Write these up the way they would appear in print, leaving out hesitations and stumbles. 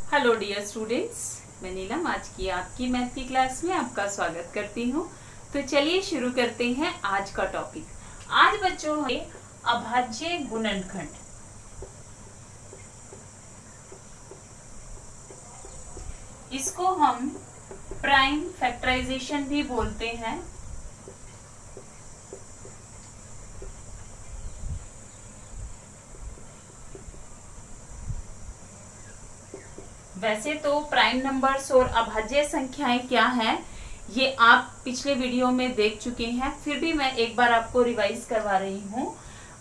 Hello dear students, मैं नीलम आज की आपकी मैथ की क्लास में आपका स्वागत करती हूँ। तो चलिए शुरू करते हैं आज का टॉपिक। आज बच्चों है अभाज्य गुणनखंड। इसको हम प्राइम फैक्टराइजेशन भी बोलते हैं। वैसे तो प्राइम नंबर्स और अभाज्य संख्याएं क्या हैं ये आप पिछले वीडियो में देख चुके हैं, फिर भी मैं एक बार आपको रिवाइज करवा रही हूँ।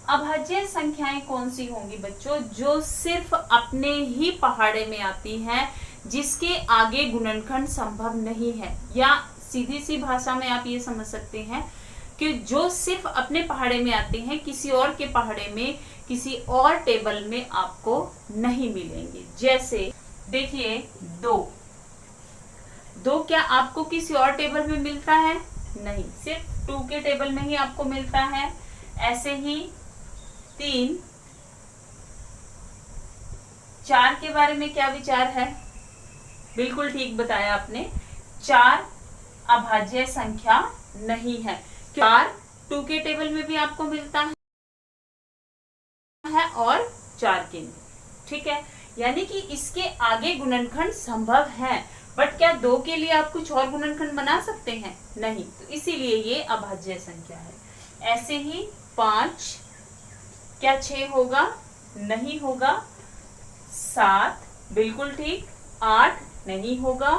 अभाज्य संख्याएं कौन सी होंगी बच्चों? जो सिर्फ अपने ही पहाड़े में आती हैं, जिसके आगे गुणनखंड संभव नहीं है, या सीधी सी भाषा में आप ये समझ सकते हैं कि जो सिर्फ अपने पहाड़े में आते हैं, किसी और के पहाड़े में, किसी और टेबल में आपको नहीं मिलेंगे। जैसे देखिए दो क्या आपको किसी और टेबल में मिलता है? नहीं, सिर्फ 2 के टेबल में ही आपको मिलता है। ऐसे ही 3, 4 के बारे में क्या विचार है? बिल्कुल ठीक बताया आपने, 4 अभाज्य संख्या नहीं है। 4 2 के टेबल में भी आपको मिलता है और 4 के में, ठीक है। यानी कि इसके आगे गुणनखंड संभव है, बट क्या 2 के लिए आप कुछ और गुणनखंड बना सकते हैं? नहीं, तो इसीलिए ये अभाज्य संख्या है। ऐसे ही 5 क्या 6 होगा? नहीं होगा। 7 बिल्कुल ठीक। 8 नहीं होगा।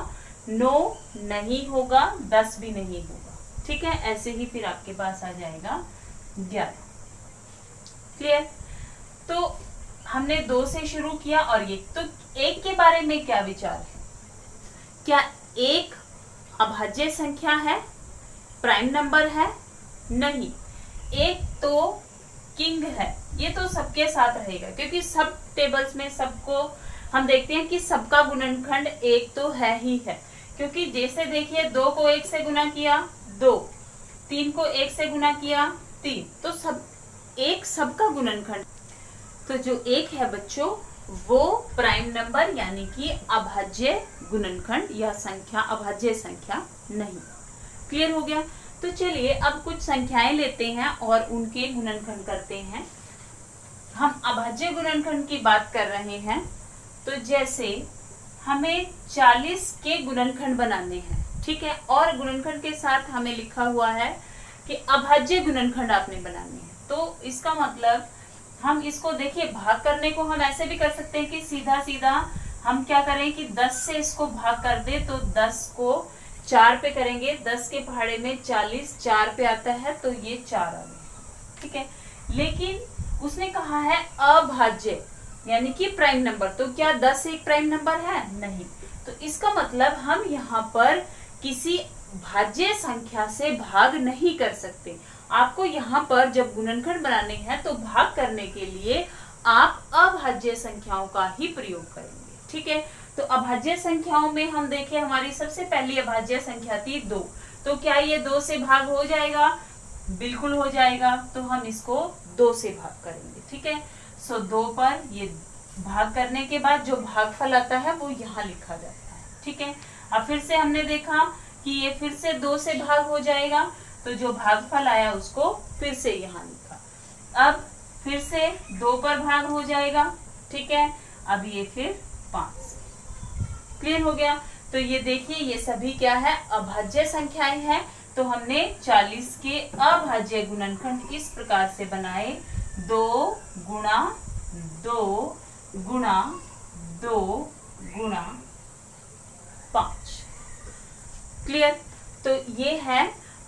9 नहीं होगा। 10 भी नहीं होगा, ठीक है। ऐसे ही फिर आपके पास आ जाएगा 11। क्लियर? तो हमने 2 से शुरू किया और ये तो 1 के बारे में क्या विचार है? क्या 1 अभाज्य संख्या है, प्राइम नंबर है? नहीं, 1 तो किंग है। ये तो सबके साथ रहेगा, क्योंकि सब टेबल्स में सबको हम देखते हैं कि सबका गुणनखंड 1 तो है ही है। क्योंकि जैसे देखिए 2 को 1 से गुना किया 2, 3 को 1 से गुना किया 3, तो सब 1 सबका गुणनखंड। तो जो 1 है बच्चों वो प्राइम नंबर यानी कि अभाज्य गुणनखंड या संख्या, अभाज्य संख्या नहीं। क्लियर हो गया? तो चलिए अब कुछ संख्याएं लेते हैं और उनके गुणनखंड करते हैं। हम अभाज्य गुणनखंड की बात कर रहे हैं, तो जैसे हमें 40 के गुणनखंड बनाने हैं, ठीक है, और गुणनखंड के साथ हमें लिखा हुआ है कि अभाज्य गुणनखंड आपने बनाने हैं। तो इसका मतलब हम इसको देखिए, भाग करने को हम ऐसे भी कर सकते हैं कि सीधा सीधा हम क्या करें कि 10 से इसको भाग कर दे, तो 10 को 4 पे करेंगे। 10 के पहाड़े में 40 4 पे आता है, तो ये 4 आ गए, ठीक है। लेकिन उसने कहा है अभाज्य यानी कि प्राइम नंबर, तो क्या 10 एक प्राइम नंबर है? नहीं। तो इसका मतलब हम यहाँ पर किसी भाज्य संख्या से भाग नहीं कर सकते। आपको यहाँ पर जब गुणनखंड बनाने हैं तो भाग करने के लिए आप अभाज्य संख्याओं का ही प्रयोग करेंगे, ठीक है। तो अभाज्य संख्याओं में हम देखें, हमारी सबसे पहली अभाज्य संख्या थी 2, तो क्या ये 2 से भाग हो जाएगा? बिल्कुल हो जाएगा। तो हम इसको 2 से भाग करेंगे, ठीक है। सो 2 पर ये भाग करने के बाद जो भागफल आता है वो यहाँ लिखा जाता है, ठीक है। अब फिर से हमने देखा कि ये फिर से 2 से भाग हो जाएगा, तो जो भागफल आया उसको फिर से यहाँ लिखा। अब फिर से 2 पर भाग हो जाएगा, ठीक है। अब ये फिर 5। क्लियर हो गया? तो ये देखिए ये सभी क्या है? अभाज्य संख्याएं हैं। तो हमने 40 के अभाज्य गुणनखंड इस प्रकार से बनाए, 2 गुणा 2 गुणा 2 गुणा 5। क्लियर? तो ये है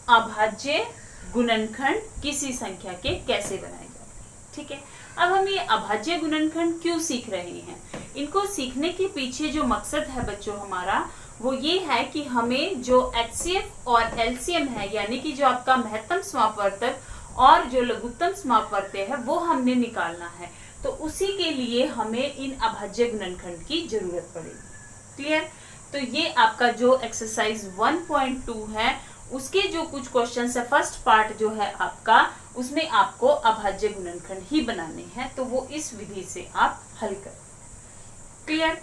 अभाज्य गुणनखंड किसी संख्या के कैसे बनाए जाते हैं, ठीक है। अब हम ये अभाज्य गुणनखंड क्यों सीख रहे हैं? इनको सीखने के पीछे जो मकसद है बच्चों हमारा, वो ये है कि हमें जो HCF और LCM है, यानी कि जो आपका महत्तम समापवर्तक और जो लघुत्तम समापवर्त्य है, वो हमने निकालना है। तो उसी के लिए हमें इन अभाज्य गुणनखंड की जरूरत पड़ेगी। क्लियर? तो ये आपका जो एक्सरसाइज 1.2 है उसके जो कुछ क्वेश्चन है, फर्स्ट पार्ट जो है आपका, उसमें आपको अभाज्य गुणनखंड ही बनाने हैं, तो वो इस विधि से आप हल करें। क्लियर?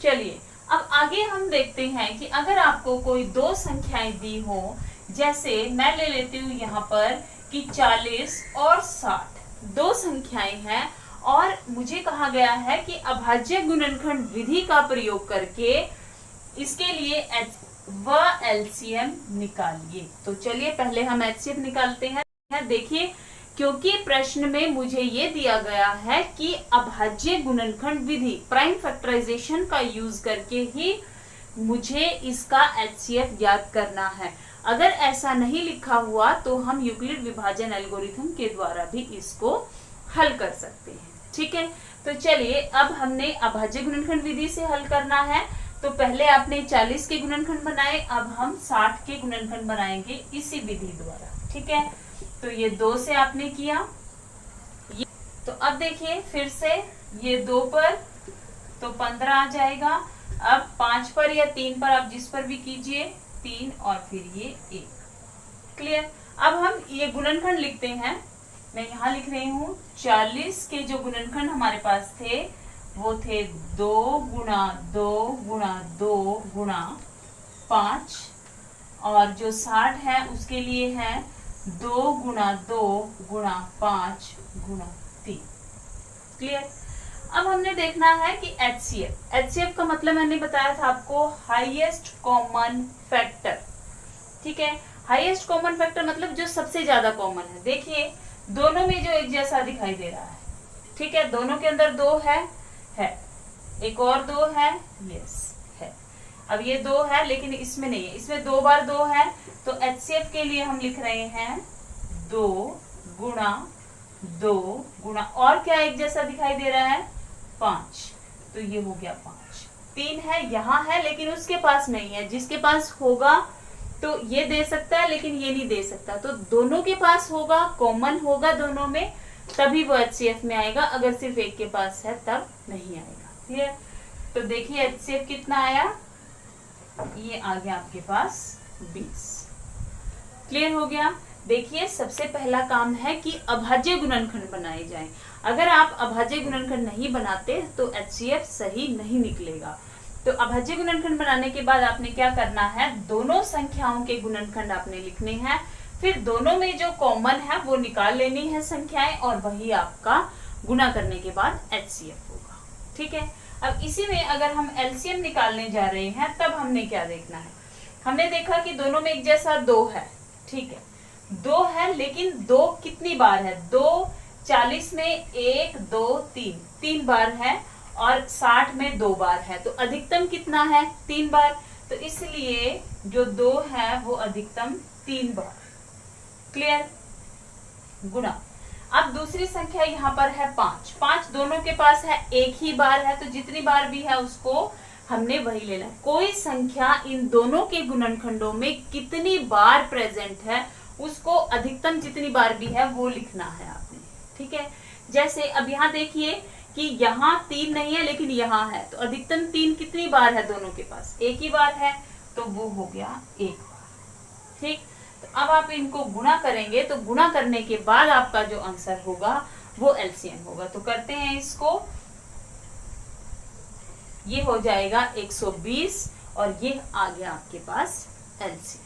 चलिए अब आगे हम देखते हैं कि अगर आपको कोई दो संख्याएं दी हो, जैसे मैं ले लेती हूँ यहाँ पर कि 40 और 60 दो संख्याएं हैं और मुझे कहा गया है कि अभाज्य गुणनखंड विधि का प्रयोग करके इसके लिए एलसीएम निकालिए। तो चलिए पहले हम एचसीएफ निकालते हैं। देखिए क्योंकि प्रश्न में मुझे ये दिया गया है कि अभाज्य गुणनखंड विधि प्राइम फैक्टराइजेशन का यूज करके ही मुझे इसका एचसीएफ ज्ञात करना है। अगर ऐसा नहीं लिखा हुआ तो हम यूक्लिड विभाजन एल्गोरिथम के द्वारा भी इसको हल कर सकते हैं। ठीक है, तो चलिए अब हमने अभाज्य गुणनखंड विधि से हल करना है। तो पहले आपने 40 के गुणनखंड बनाए, अब हम 60 के गुणनखंड बनाएंगे इसी विधि द्वारा। ठीक है, तो ये 2 से आपने किया, तो अब देखिए फिर से ये 2 पर तो 15 आ जाएगा। अब 5 पर या 3 पर आप जिस पर भी कीजिए 3 और फिर ये 1। क्लियर। अब हम ये गुणनखंड लिखते हैं। मैं यहाँ लिख रही हूँ 40 के जो गुणनखंड हमारे पास थे वो थे 2 गुणा 2 गुणा 2 गुणा 5 और जो 60 है उसके लिए है 2 गुणा 2 गुणा 5 गुणा 3। क्लियर। अब हमने देखना है कि एचसीएफ का मतलब मैंने बताया था आपको हाईएस्ट कॉमन फैक्टर। ठीक है, हाईएस्ट कॉमन फैक्टर मतलब जो सबसे ज्यादा कॉमन है। देखिए दोनों में जो एक जैसा दिखाई दे रहा है। ठीक है, दोनों के अंदर 2 है, एक और 2 है, यस है। अब ये 2 है लेकिन इसमें नहीं है, इसमें 2 बार 2 है। तो एचसीएफ के लिए हम लिख रहे हैं 2 गुणा 2 गुणा और क्या एक जैसा दिखाई दे रहा है 5। तो ये हो गया 5। 3 है यहाँ है लेकिन उसके पास नहीं है, जिसके पास होगा तो ये दे सकता है लेकिन ये नहीं दे सकता। तो दोनों के पास होगा, कॉमन होगा दोनों में, तभी वो एचसीएफ में आएगा। अगर सिर्फ एक के पास है तब नहीं आएगा। क्लियर। तो देखिए एचसीएफ कितना आया, ये आ गया आपके पास 20। क्लियर हो गया। देखिए सबसे पहला काम है कि अभाज्य गुणनखंड बनाए जाएं। अगर आप अभाज्य गुणनखंड नहीं बनाते तो एचसीएफ सही नहीं निकलेगा। तो अभाज्य गुणनखंड बनाने के बाद आपने क्या करना है, दोनों संख्याओं के गुणनखंड आपने लिखने हैं, फिर दोनों में जो कॉमन है वो निकाल लेनी है संख्याएं और वही आपका गुणा करने के बाद एचसीएफ होगा। ठीक है, अब इसी में अगर हम एलसीएम निकालने जा रहे हैं तब हमने क्या देखना है, हमने देखा कि दोनों में एक जैसा 2 है। ठीक है, 2 है लेकिन 2 कितनी बार है, 2 40 में 1 2 3 बार है और 60 में 2 बार है। तो अधिकतम कितना है 3 बार। तो इसलिए जो 2 है वो अधिकतम 3 बार। क्लियर। गुणा। अब दूसरी संख्या यहाँ पर है 5 दोनों के पास है, एक ही बार है, तो जितनी बार भी है उसको हमने वही लेना है। कोई संख्या इन दोनों के गुणनखंडों में कितनी बार प्रेजेंट है उसको अधिकतम जितनी बार भी है वो लिखना है आपने। ठीक है, जैसे अब यहाँ देखिए कि यहाँ 3 नहीं है लेकिन यहाँ है, तो अधिकतम 3 कितनी बार है दोनों के पास, एक ही बार है, तो वो हो गया 1 बार। ठीक, तो अब आप इनको गुणा करेंगे तो गुणा करने के बाद आपका जो आंसर होगा वो एलसीएम होगा। तो करते हैं इसको, ये हो जाएगा 120 और ये आ गया आपके पास एलसीएम।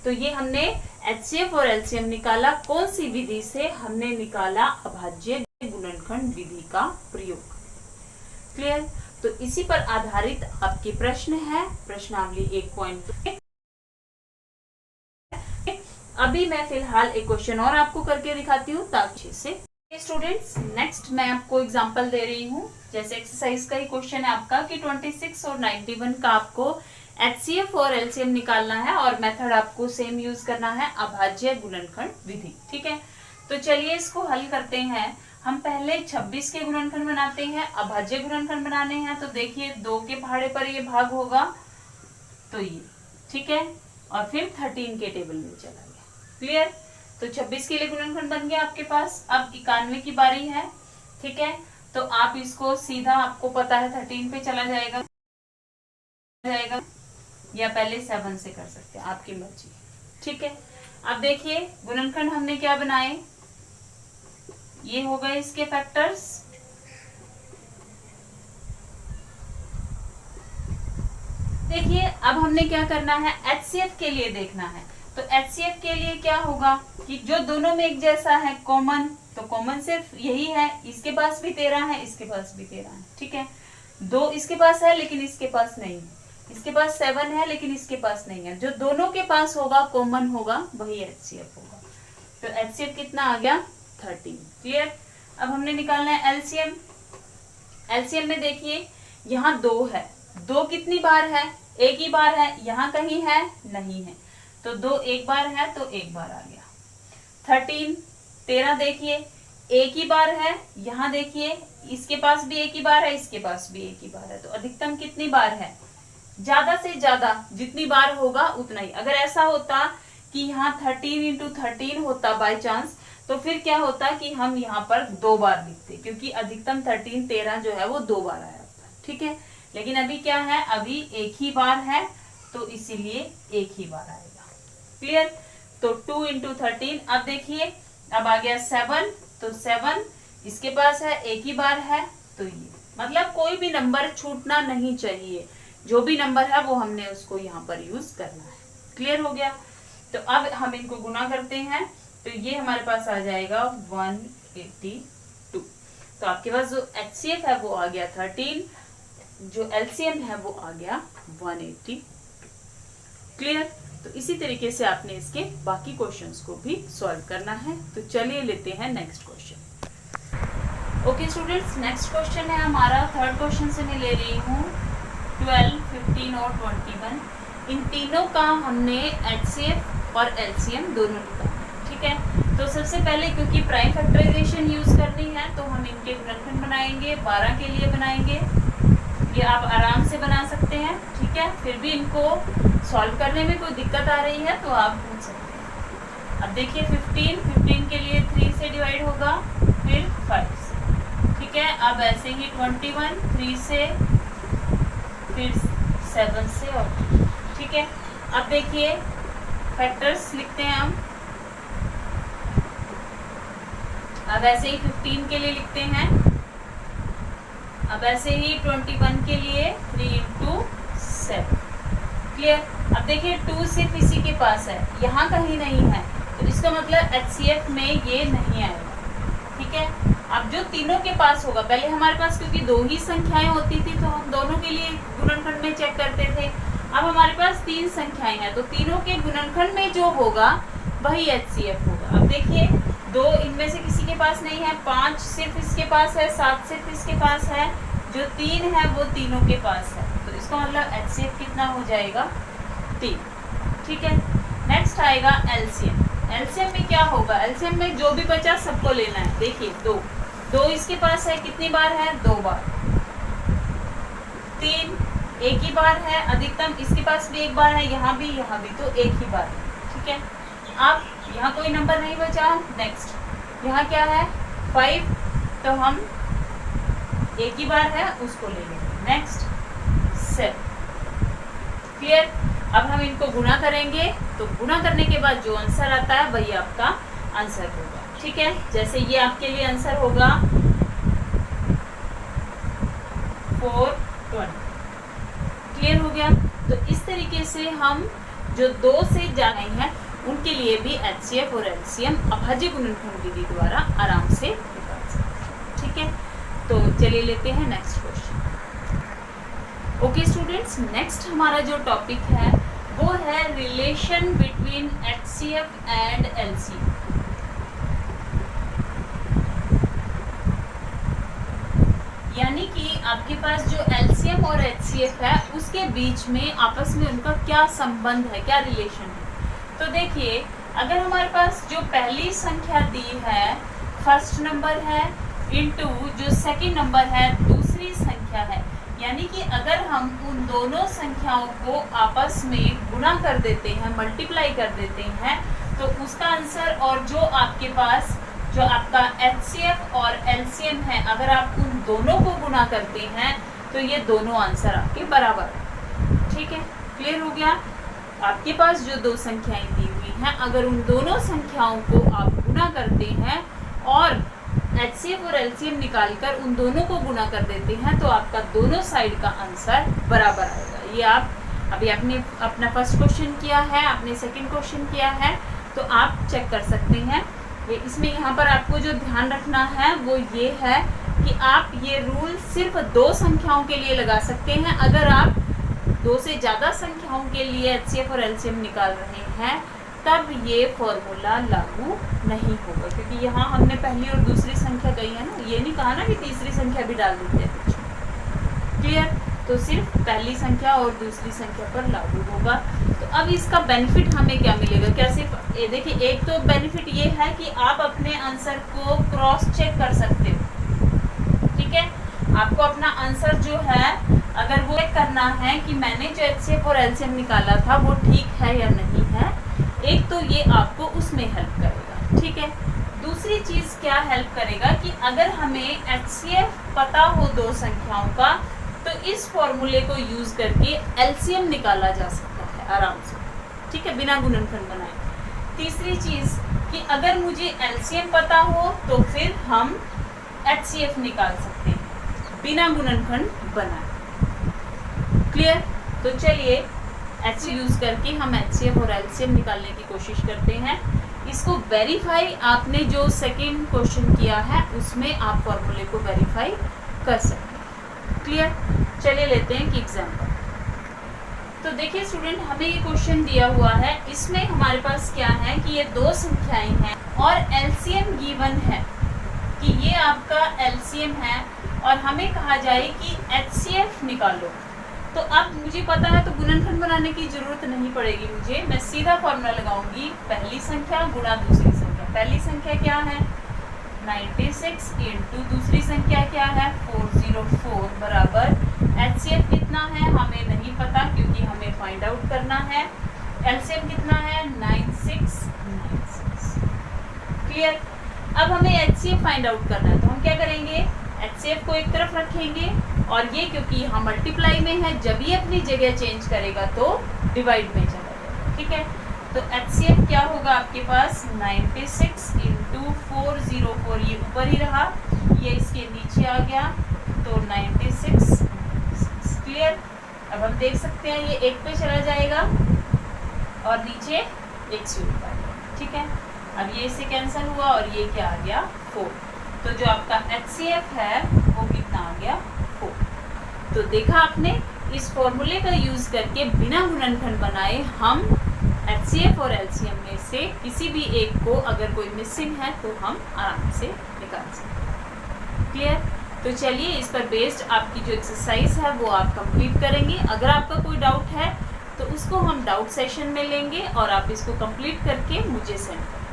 तो ये हमने एचसीएफ और एलसीएम निकाला। कौन सी विधि से, हमने निकाला अभाज्य गुणनखंड विधि का प्रयोग। क्लियर। तो इसी पर आधारित आपके प्रश्न है, प्रश्नावली 1.2। अभी मैं फिलहाल एक क्वेश्चन और आपको करके दिखाती हूँ ताकि से स्टूडेंट्स, नेक्स्ट मैं आपको एग्जांपल दे रही हूँ। जैसे एक्सरसाइज का ही क्वेश्चन है आपका कि 26 और 91 का आपको एचसीएफ और एलसीएम निकालना है और मेथड आपको सेम यूज करना है, अभाज्य गुणनखंड विधि। ठीक है, तो चलिए इसको हल करते हैं। हम पहले 26 के गुणनखंड बनाते हैं, अभाज्य गुणनखंड बनाने हैं। तो देखिए 2 के पहाड़े पर ये भाग होगा तो ये, ठीक है, और फिर 13 के टेबल में चला गया। क्लियर। तो 26 के लिए गुणनखंड बन गया आपके पास। अब 91 की बारी है। ठीक है, तो आप इसको सीधा, आपको पता है 13 पे चला जाएगा या पहले 7 से कर सकते हैं, आपकी मर्जी। ठीक है, अब देखिए गुणनखंड हमने क्या बनाए, ये हो गए इसके फैक्टर्स। देखिए अब हमने क्या करना है, HCF के लिए देखना है। तो HCF के लिए क्या होगा कि जो दोनों में एक जैसा है कॉमन, तो कॉमन सिर्फ यही है, इसके पास भी 13 है, इसके पास भी 13 है, ठीक है। 2 इसके पास है लेकिन इसके पास नहीं है, इसके पास 7 है लेकिन इसके पास नहीं है। जो दोनों के पास होगा कॉमन होगा वही HCF होगा। तो HCF कितना आ गया 13। क्लियर। अब हमने निकालना है LCM। LCM में देखिए यहाँ 2 है, 2 कितनी बार है, एक ही बार है, यहाँ कहीं है नहीं है, तो 2 एक बार है तो एक बार आ गया। 13 देखिए एक ही बार है, यहाँ देखिए इसके पास भी एक ही बार है, इसके पास भी एक ही बार है, तो अधिकतम कितनी बार है, ज्यादा से ज्यादा जितनी बार होगा उतना ही। अगर ऐसा होता कि यहाँ 13 into 13 होता बाय चांस, तो फिर क्या होता कि हम यहाँ पर 2 बार लिखते, क्योंकि अधिकतम 13 जो है वो 2 बार आया होता, ठीक है। लेकिन अभी क्या है, अभी एक ही बार है तो इसीलिए एक ही बार आएगा। क्लियर। तो 2 into 13। अब देखिए अब आ गया 7, तो 7 इसके पास है, एक ही बार है, तो ये मतलब कोई भी नंबर छूटना नहीं चाहिए, जो भी नंबर है वो हमने उसको यहाँ पर यूज करना है। क्लियर हो गया। तो अब हम इनको गुना करते हैं, तो ये हमारे पास आ जाएगा 182। तो आपके पास जो HCF है वो आ गया 13, जो LCM है वो आ गया 180। क्लियर। तो इसी तरीके से आपने इसके बाकी क्वेश्चंस को भी सॉल्व करना है। तो चलिए लेते हैं next question. Okay students, next question है हमारा, थर्ड क्वेश्चन से मैं ले रही हूँ 12, 15 और 21। इन तीनों का हमने HCF और LCM दोनों निकाला, ठीक है। तो सबसे पहले क्योंकि प्राइम फैक्टराइजेशन यूज करनी है तो हम इनके गुणनखंड बनाएंगे, 12 के लिए बनाएंगे। ये आप आराम से बना सकते हैं, ठीक है। फिर भी इनको सॉल्व करने में कोई दिक्कत आ रही है तो आप पूछ सकते हैं। अब देखिए 15 के लिए 3 से डिवाइड होगा, फिर 5 से, ठीक है। अब ऐसे ही 21 3 से, फिर 7 से और, ठीक है। अब देखिए फैक्टर्स लिखते हैं हम। अब ऐसे ही 15 के लिए लिखते हैं, अब ऐसे ही 21 के लिए 3 into 7। क्लियर। अब देखिए 2 सिर्फ इसी के पास है, यहाँ कहीं नहीं है, तो इसका मतलब HCF में ये नहीं आएगा, ठीक है। अब जो तीनों के पास होगा, पहले हमारे पास क्योंकि 2 ही संख्याएं होती थी तो हम दोनों के लिए गुणनखंड में चेक करते थे। अब हमारे पास 3 संख्याएं हैं, तो तीनों के गुणनखंड में जो होगा वही HCF होगा। अब देखिए 2 इनमें से किसी के पास नहीं है, 5 सिर्फ इसके पास है, 7 सिर्फ इसके पास है, जो 3 है वो तीनों के पास है, तो इसका मतलब HCF कितना हो जाएगा 3, ठीक है। नेक्स्ट आएगा LCM। LCM में क्या होगा, LCM में जो भी बचा सबको लेना है। देखिए 2 इसके पास है, कितनी बार है 2 बार, 3 एक ही बार है, अधिकतम इसके पास भी एक बार है, यहाँ भी तो एक ही बार है, ठीक है। अब यहाँ कोई नंबर नहीं बचा। नेक्स्ट यहाँ क्या है 5, तो हम एक ही बार है उसको ले लेंगे। नेक्स्ट 7। क्लियर। अब हम इनको गुना करेंगे, तो गुना करने के बाद जो आंसर आता है वही आपका आंसर होगा, ठीक है। जैसे ये आपके लिए आंसर होगा 420। क्लियर हो गया। तो इस तरीके से हम जो 2 से ज्यादा हैं उनके लिए भी HCF और LCM अभाज्य गुणनखंड विधि द्वारा आराम से निकाल सकते हैं, ठीक है। तो चलिए लेते हैं next question. Okay students, next हमारा जो टॉपिक है वो है relation between HCF and LCM। यानी कि आपके पास जो LCM और HCF है उसके बीच में आपस में उनका क्या संबंध है, क्या रिलेशन है। तो देखिए अगर हमारे पास जो पहली संख्या दी है फर्स्ट नंबर है, इनटू जो सेकंड नंबर है दूसरी संख्या है, यानी कि अगर हम उन दोनों संख्याओं को आपस में गुणा कर देते हैं, मल्टीप्लाई कर देते हैं, तो उसका आंसर और जो आपके पास जो आपका HCF और LCM है, अगर आप उन दोनों को गुणा करते हैं तो ये दोनों आंसर आपके बराबर है, ठीक है। क्लियर हो गया। आपके पास जो 2 संख्याएं दी हुई हैं, अगर उन दोनों संख्याओं को आप गुणा करते हैं और HCF और LCM निकालकर उन दोनों को गुणा कर देते हैं तो आपका दोनों साइड का आंसर बराबर आएगा। ये आप अभी आपने अपना फर्स्ट क्वेश्चन किया है, आपने सेकंड क्वेश्चन किया है, तो आप चेक कर सकते हैं। इसमें यहाँ पर आपको जो ध्यान रखना है वो ये है कि आप ये रूल सिर्फ 2 संख्याओं के लिए लगा सकते हैं। अगर आप 2 से ज़्यादा संख्याओं के लिए एचसीएफ और एलसीएम निकाल रहे हैं तब ये फॉर्मूला लागू नहीं होगा, क्योंकि यहाँ हमने पहली और दूसरी संख्या कही है ना, ये नहीं कहा ना कि तीसरी संख्या भी डाल देते हैं कुछ। क्लियर? तो सिर्फ पहली संख्या और दूसरी संख्या पर लागू होगा। तो अब इसका बेनिफिट हमें क्या मिलेगा? क्या सिर्फ ये देखिए, एक तो बेनिफिट ये है कि आप अपने आंसर को क्रॉस चेक कर सकते हो। ठीक है, आपको अपना आंसर जो है अगर वो चेक करना है कि मैंने जो एचसीएफ और एलसीएम निकाला था वो ठीक है या नहीं है, एक तो ये आपको उसमें हेल्प करेगा। ठीक है, दूसरी चीज क्या हेल्प करेगा कि अगर हमें एचसीएफ पता हो 2 संख्याओं का तो इस फॉर्मूले को यूज करके एलसीएम निकाला जा सकता है आराम से। ठीक है, बिना गुणनखंड बनाए। तीसरी चीज कि अगर मुझे एलसीएम पता हो तो फिर हम एचसीएफ निकाल सकते हैं बिना गुणनखंड बनाए। क्लियर? तो चलिए एच यूज करके हम एचसीएफ और एलसीएम निकालने की कोशिश करते हैं। इसको वेरीफाई आपने जो सेकंड क्वेश्चन किया है उसमें आप फॉर्मूले को वेरीफाई कर सकते हैं। क्लियर? चलिए लेते हैं कि एग्जाम्पल। तो देखिए स्टूडेंट, हमें ये क्वेश्चन दिया हुआ है, इसमें हमारे पास क्या है कि ये 2 संख्याएं हैं और एलसीएम गिवन है कि ये आपका एलसीएम है और हमें कहा जाए कि एचसीएफ निकालो। तो अब मुझे पता है तो गुणनखंड बनाने की जरूरत नहीं पड़ेगी मुझे, मैं सीधा फॉर्मूला लगाऊंगी पहली संख्या गुणा दूसरी संख्या। पहली संख्या क्या है 96 इंटू दूसरी संख्या क्या है 404 बराबर एचसीएफ कितना है हमें नहीं पता क्योंकि हमें फाइंड आउट करना है। एलसीएम कितना है 9696। क्लियर? अब हमें एचसीएफ फाइंड आउट करना है तो हम क्या करेंगे, एचसीएफ को एक तरफ रखेंगे और ये क्योंकि यहाँ मल्टीप्लाई में है, जब ये अपनी जगह चेंज करेगा तो डिवाइड में चला जाएगा। ठीक है, तो एचसीएफ क्या होगा आपके पास 96 इंटू 404, ये ऊपर ही रहा, ये इसके नीचे आ गया तो 96। क्लियर? अब हम देख सकते हैं ये 1 पे चला जाएगा और नीचे 1 से ऊपर। ठीक है, अब ये इससे कैंसिल हुआ और ये क्या आ गया 4। तो जो आपका एचसीएफ है वो कितना आ गया 4। तो देखा आपने, इस फॉर्मूले का यूज करके बिना गुणनखंड बनाए हम एचसीएफ और एलसीएम में से किसी भी एक को अगर कोई मिसिंग है तो हम आराम से निकाल सकते हैं। क्लियर? तो चलिए इस पर बेस्ड आपकी जो एक्सरसाइज है वो आप कंप्लीट करेंगे। अगर आपका कोई डाउट है तो उसको हम डाउट सेशन में लेंगे और आप इसको कंप्लीट करके मुझे सेंड करें।